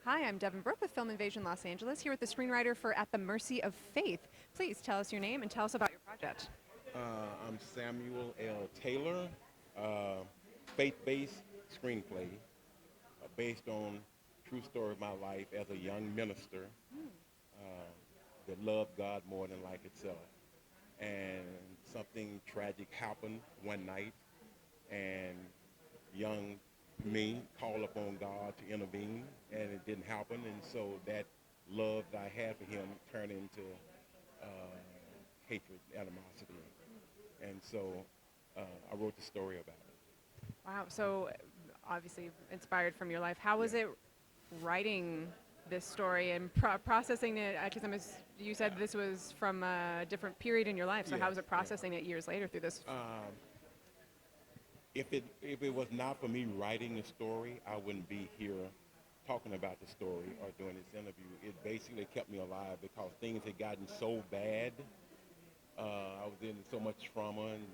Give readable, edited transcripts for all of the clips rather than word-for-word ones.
Hi, I'm Devin Brooke with Film Invasion Los Angeles, here with the screenwriter for At the Mercy of Faith. Please tell us your name and tell us about your project. I'm Samuel L. Taylor, uh, faith-based screenplay based on true story of my life as a young minister uh, that loved God more than life itself. And something tragic happened one night, and young me called upon God to intervene, and it didn't happen. And so that love that I had for him turned into uh, hatred, animosity. And so I wrote the story about it. Wow, so obviously inspired from your life. How was Yeah. it writing this story and processing it? Because you said this was from a different period in your life, so how Yes, was it yeah. processing it years later through this? If it was not for me writing the story, I wouldn't be here talking about the story or doing this interview. It basically kept me alive because things had gotten so bad. I was in so much trauma and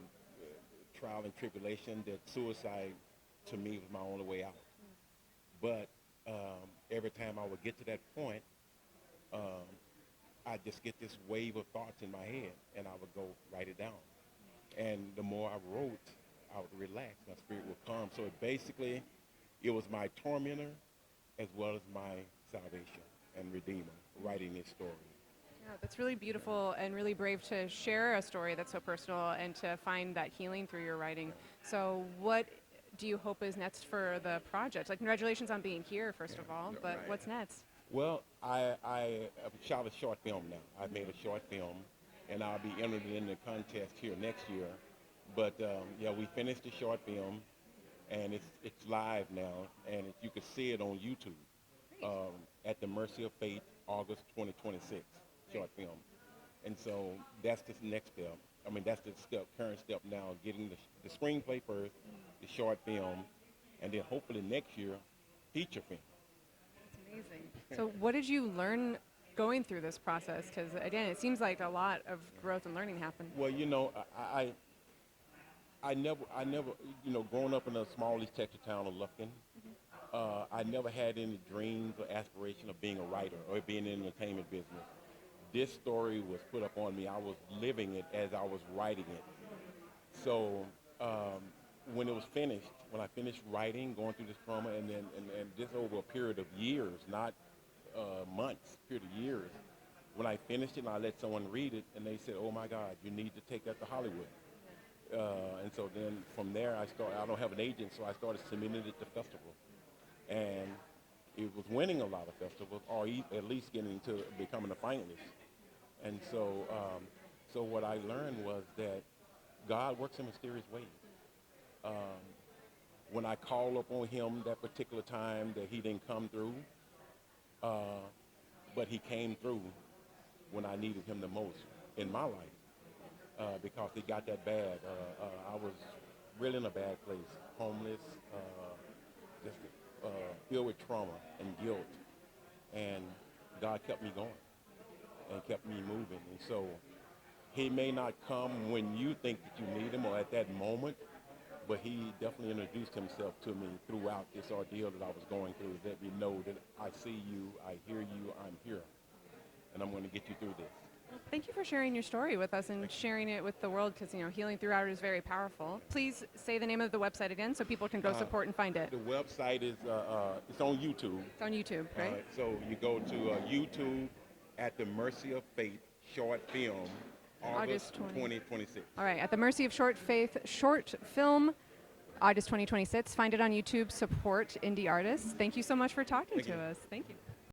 trial and tribulation that suicide to me was my only way out. But every time I would get to that point, um, I just get this wave of thoughts in my head, and I would go write it down. And the more I wrote, I would relax. My spirit would calm. So it was my tormentor as well as my salvation and redeemer writing this story. Yeah, that's really beautiful and really brave to share a story that's so personal and to find that healing through your writing. So what do you hope is next for the project? Like, congratulations on being here, first of all, but Right. what's next? Well, I have shot a short film now. I've made a short film, and I'll be entered in the contest here next year. But yeah, we finished the short film, and it's live now, and you can see it on YouTube. At the Mercy of Faith, August 2026, short film. And so that's the next step. I mean, that's the current step now, getting the screenplay first, the short film, and then hopefully next year, feature film. It's amazing. So what did you learn going through this process? Because again, it seems like a lot of growth and learning happened. Well, I never, growing up in a small East Texas town of Lufkin, I never had any dreams or aspiration of being a writer or being in the entertainment business. This story was put up on me. I was living it as I was writing it. So when it was finished, when I finished writing, going through this trauma, and this over a period of years, not months, period of years, when I finished it and I let someone read it, and they said, "Oh my God, you need to take that to Hollywood." And so then from there, I don't have an agent, so I started submitting it to festivals. And it was winning a lot of festivals, or at least getting to becoming a finalist. And so what I learned was that God works in mysterious ways. Um, when I called upon him that particular time that he didn't come through, uh, but he came through when I needed him the most in my life because it got that bad. I was really in a bad place, homeless, just filled with trauma and guilt. And God kept me going and kept me moving. And so he may not come when you think that you need him or at that moment, but he definitely introduced himself to me throughout this ordeal that I was going through, to let me know that I see you, I hear you, I'm here, and I'm going to get you through this. Thank you for sharing your story with us and sharing it with the world, because healing through art is very powerful. Please say the name of the website again so people can go support and find it. The website is it's on YouTube. It's on YouTube, right? So you go to YouTube at the Mercy of Faith short film, August 2026. All right, At the Mercy of Short Faith short film, August 2026. Find it on YouTube. Support indie artists. Thank you so much for talking to us. Thank you.